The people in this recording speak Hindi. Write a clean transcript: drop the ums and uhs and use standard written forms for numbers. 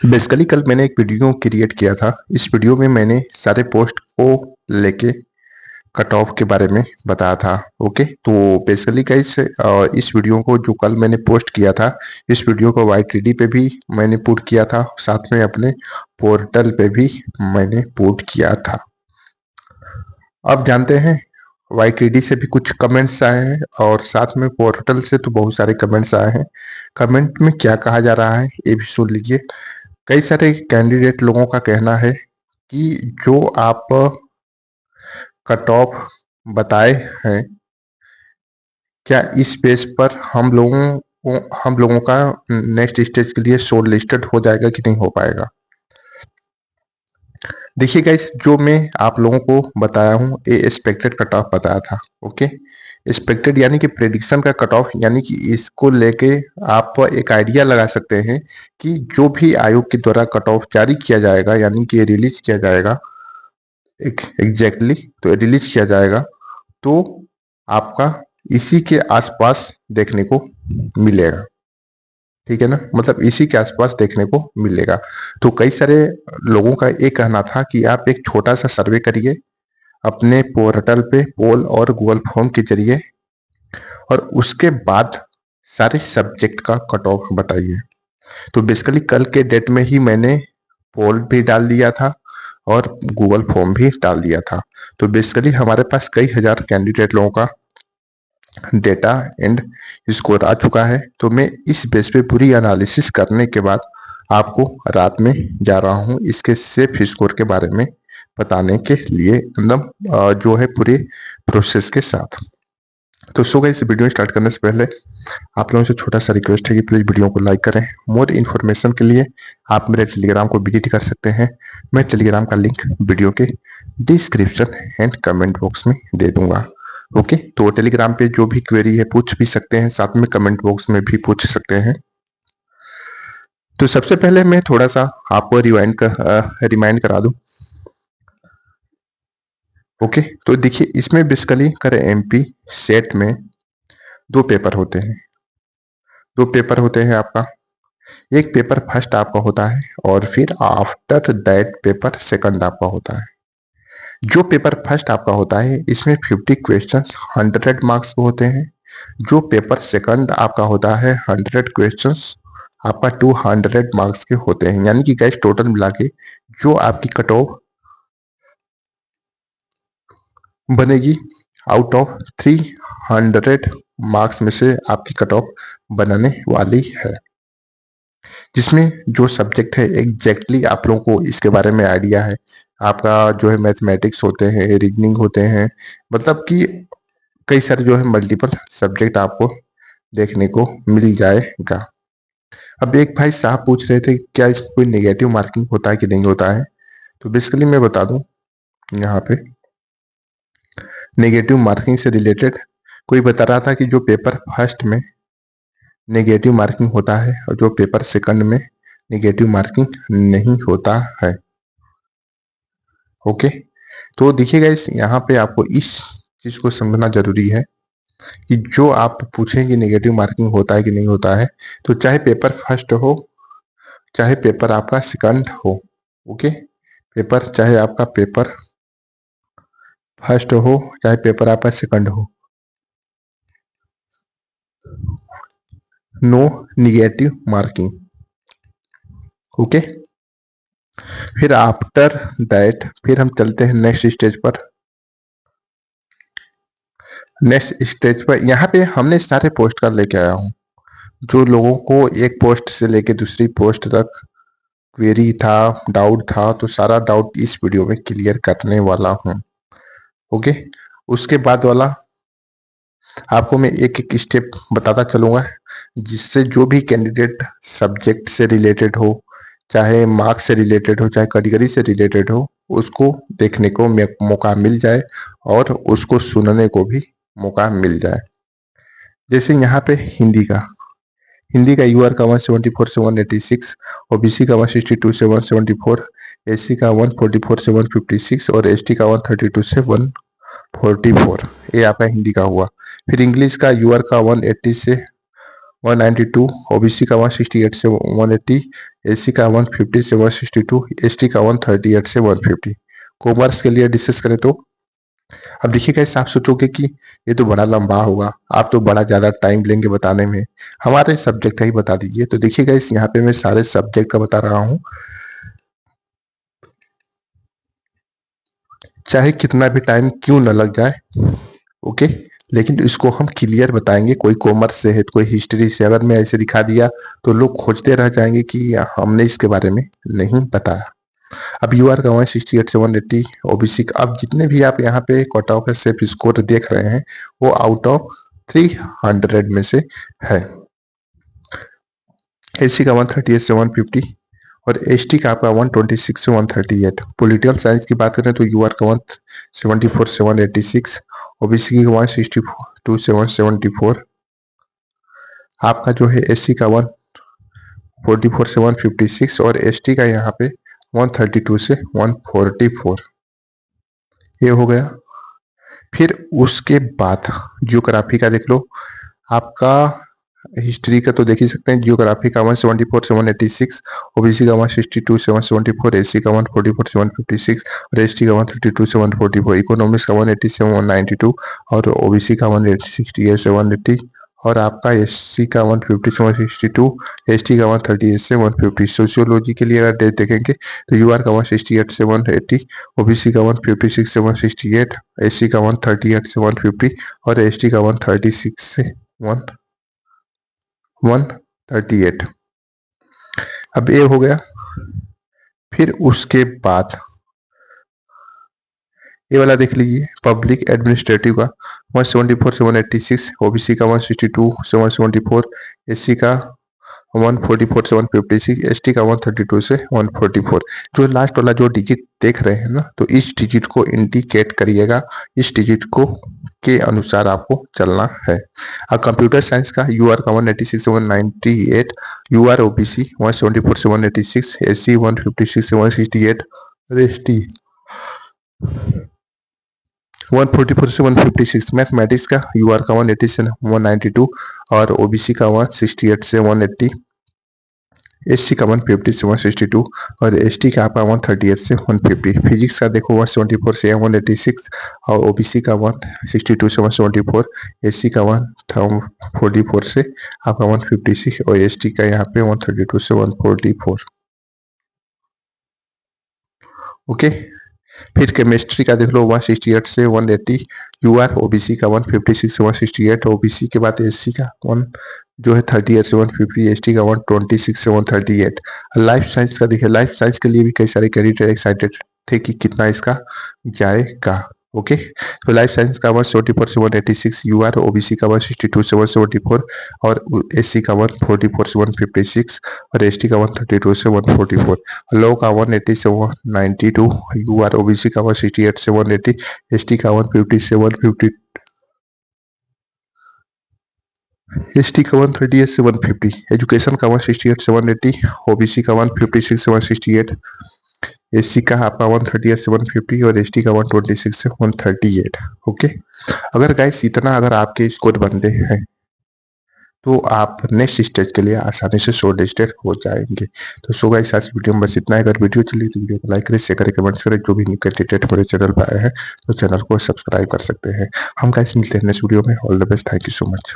बेसिकली कल मैंने एक वीडियो क्रिएट किया था। इस वीडियो में मैंने सारे पोस्ट को लेके कट ऑफ के बारे में बताया था। ओके, तो बेसिकली गाइस इस वीडियो को जो कल मैंने पोस्ट किया था, इस वीडियो को YTD पे भी मैंने पुट किया था, साथ में अपने पोर्टल पे भी मैंने पुट किया था। अब जानते हैं YTD से भी कुछ कमेंट्स आए हैं और साथ में पोर्टल से तो बहुत सारे कमेंट्स आए हैं। कमेंट में क्या कहा जा रहा है ये भी सुन लीजिए। कई सारे कैंडिडेट लोगों का कहना है कि जो आप कट ऑफ बताए हैं, क्या इस बेस पर हम लोगों का नेक्स्ट स्टेज के लिए शॉर्ट लिस्टेड हो जाएगा कि नहीं हो पाएगा। देखिए गाइस, जो मैं आप लोगों को बताया हूँ ये एक्सपेक्टेड कट ऑफ बताया था। ओके, एक्सपेक्टेड यानी कि प्रेडिक्शन का कट ऑफ, यानी कि इसको लेके आप एक आइडिया लगा सकते हैं कि जो भी आयोग के द्वारा कट ऑफ जारी किया जाएगा, यानी कि रिलीज किया जाएगा, एग्जैक्टली तो रिलीज किया जाएगा तो आपका इसी के आसपास देखने को मिलेगा। ठीक है ना, मतलब इसी के आसपास देखने को मिलेगा। तो कई सारे लोगों का ये कहना था कि आप एक छोटा सा सर्वे करिए अपने पोर्टल पे पोल और गूगल फॉर्म के जरिए, और उसके बाद सारे सब्जेक्ट का कट ऑफ बताइए। तो बेसिकली कल के डेट में ही मैंने पोल भी डाल दिया था और गूगल फॉर्म भी डाल दिया था। तो बेसिकली हमारे पास कई हजार कैंडिडेट लोगों का डेटा एंड स्कोर आ चुका है। तो मैं इस बेस पे पूरी एनालिसिस करने के बाद आपको रात में जा रहा हूँ इसके सेफ स्कोर के बारे में बताने के लिए, एकदम जो है पूरे प्रोसेस के साथ। तो सो गाइस, वीडियो स्टार्ट करने से पहले आप लोगों से छोटा सा रिक्वेस्ट है कि प्लीज वीडियो को लाइक करें। मोर इन्फॉर्मेशन के लिए आप मेरे टेलीग्राम को विजिट कर सकते हैं। मैं टेलीग्राम का लिंक वीडियो के डिस्क्रिप्शन एंड कमेंट बॉक्स में दे दूंगा। ओके, तो टेलीग्राम पे जो भी क्वेरी है पूछ भी सकते हैं, साथ में कमेंट बॉक्स में भी पूछ सकते हैं। तो सबसे पहले मैं थोड़ा सा आपको रिमाइंड करा दूं। ओके, तो देखिए इसमें बेसिकली कर MP सेट में दो पेपर होते हैं। दो पेपर होते हैं आपका। एक पेपर फर्स्ट आपका होता है और फिर आफ्टर दैट पेपर सेकंड आपका होता है। जो पेपर फर्स्ट आपका होता है इसमें 50 क्वेश्चंस 100 मार्क्स के होते हैं। जो पेपर सेकंड आपका होता है 100 क्वेश्चंस आपका 200 मार्क्स के होते हैं। यानी कि गाइस टोटल मिला के जो आपकी कट ऑफ बनेगी आउट ऑफ 300 मार्क्स में से आपकी कट ऑफ बनाने वाली है, जिसमें जो सब्जेक्ट है एग्जैक्टली आप लोगों को इसके बारे में आइडिया है। आपका जो है मैथमेटिक्स होते हैं, रीजनिंग होते हैं, मतलब कि कई सारे जो है मल्टीपल सब्जेक्ट आपको देखने को मिल जाएगा। अब एक भाई साहब पूछ रहे थे क्या इसमें कोई नेगेटिव मार्किंग होता है कि नहीं होता है। तो बेसिकली मैं बता दूं, यहाँ पे नेगेटिव मार्किंग से रिलेटेड कोई बता रहा था कि जो पेपर फर्स्ट में नेगेटिव मार्किंग होता है और जो पेपर सेकंड में नेगेटिव मार्किंग नहीं होता है। ओके, तो देखिएगा इस यहाँ पे आपको इस चीज को समझना जरूरी है कि जो आप पूछें कि नेगेटिव मार्किंग होता है कि नहीं होता है, तो चाहे पेपर फर्स्ट हो चाहे पेपर आपका सेकंड हो। ओके, पेपर चाहे आपका पेपर फर्स्ट हो चाहे पेपर आपका सेकंड हो, नो निगेटिव मार्किंग। ओके, फिर आफ्टर दैट फिर हम चलते हैं नेक्स्ट स्टेज पर। नेक्स्ट स्टेज पर यहाँ पे हमने सारे पोस्ट कर लेके आया हूँ। जो लोगों को एक पोस्ट से लेके दूसरी पोस्ट तक क्वेरी था, डाउट था, तो सारा डाउट इस वीडियो में क्लियर करने वाला हूँ। ओके, उसके बाद वाला आपको मैं एक एक स्टेप बताता चलूंगा, जिससे जो भी कैंडिडेट सब्जेक्ट से रिलेटेड हो, चाहे मार्क्स से रिलेटेड हो, चाहे कैटेगरी से रिलेटेड हो, उसको देखने को मौका मिल जाए और उसको सुनने को भी मौका मिल जाए। जैसे यहाँ पे हिंदी का यूआर का 174 से 186, ओबीसी का 162 से 174, एससी का 144 से 156 और एसटी का 132 से 144। ये आपका हिंदी का हुआ। फिर इंग्लिश का यूआर का 180 से 192, ओबीसी का 168 से 180, एससी का 150 से 162, एसटी का 138 से 150। कॉमर्स के लिए डिस्कस करें तो अब देखिए गाइस, आप सोचोगे कि ये तो बड़ा लंबा होगा, आप तो बड़ा ज़्यादा टाइम लेंगे बताने में, हमारे सब्जेक्ट का ही बता दीजिए। तो देखिए गाइस, यहाँ पे मैं सारे सब्जेक्ट का बता रहा हूँ, चाहे कितना भी टाइम क्यों न लग जाए, ओके, लेकिन इसको हम क्लियर बताएंगे। कोई कॉमर्स से है तो कोई हिस्ट्री से, अगर मैं ऐसे दिखा दिया तो लोग खोजते रह जाएंगे कि हमने इसके बारे में नहीं बताया। अब यूआर का 168 से 180, ओबीसी का, अब जितने भी आप यहाँ पे कट ऑफ सिर्फ स्कोर देख रहे हैं वो आउट ऑफ 300 में से है। एससी का 138 से 150 और एसटी का आपका 126 से 138। पॉलिटिकल साइंस की बात करें तो यूआर का 174 से 186, ओबीसी की 162 से 174, आपका जो है एससी का 144 से 156 और एसटी का यहाँ पे 132 से 144। ये हो गया। फिर उसके बाद जियोग्राफी का देख लो, आपका हिस्ट्री का तो देख ही सकते हैं। जियोग्राफी का 174 से 186, ओबीसी का 162 से 174, एससी का 144 से 156 और एसटी का 132 से 144, इकोनॉमिक्स का 180 से 192 और ओबीसी का 168 से 180 और आपका एससी का 150 से 162, एसटी का 138 से 150। सोशियोलॉजी के लिए अगर डेट देखेंगे तो यूआर का 168 से 180, ओबीसी का 156 से 168, एससी का 138 से 150 और एसटी का 136 से 138। अब ये हो गया। फिर उसके बाद ये वाला देख लीजिए, पब्लिक एडमिनिस्ट्रेटिव का 174 से 186, ओबीसी का 162 से 174, एससी का 144 से 156, एसटी का 132 से 144। जो लास्ट वाला जो डिजिट देख रहे हैं ना, तो इस डिजिट को इंडिकेट करिएगा, इस डिजिट को के अनुसार आपको चलना है। अब कंप्यूटर साइंस का यूआर का 186 से 198, यूआर ओबीसी 174 से 186, एससी 156 से 168 और एसटी 144 से 156। मैथमेटिक्स का यूआर का 180 से 192 और ओबीसी का 168 से 180, एससी का 150 से 162 और एसटी का आपका 138 से 150। फिजिक्स का देखो 174 से 186 और ओबीसी का 162 से 174, एससी का 144 से आपका 156 और एसटी का यहाँ पे 132 से 144। ओके। फिर केमिस्ट्री का देख लो 168 से 180, यूआर ओबीसी का 156 से 168, ओबीसी के बाद एससी का 1 जो है 38 से 150, एसटी का 126 से 138। लाइफ साइंस का देखिए, लाइफ साइंस के लिए भी कई सारे कैंडिडेट एक्साइटेड थे कि कितना इसका जाएगा। ओके, तो लाइफ साइंस का 174 से 186, यूआर ओबीसी का 162 से 174 और एससी का 144 से 156 और एसटी का 132 से 144। लॉ का 180 से 192, यूआर ओबीसी का 168 से 180, एसटी का 150 से 150, एसटी का 138 से 150। एजुकेशन का 168 से 180, ओबीसी का 156 से 168, एससी का आपका 138 से 150 और एसटी का 126 से 138। ओके, अगर गाइस इतना अगर आपके स्कोर बनते हैं तो आप नेक्स्ट स्टेज के लिए आसानी से शॉर्ट लिस्टेड हो जाएंगे। तो सो गाइस, आज वीडियो में बस इतना है। अगर वीडियो चली तो वीडियो को लाइक करें, शेयर करें, कमेंट्स करें। जो भी न्यू कैंडिडेट हमारे चैनल पर आए हैं तो चैनल को सब्सक्राइब कर सकते हैं। हम गाइस मिलते हैं नेक्स्ट वीडियो में। All the best, thank you so much.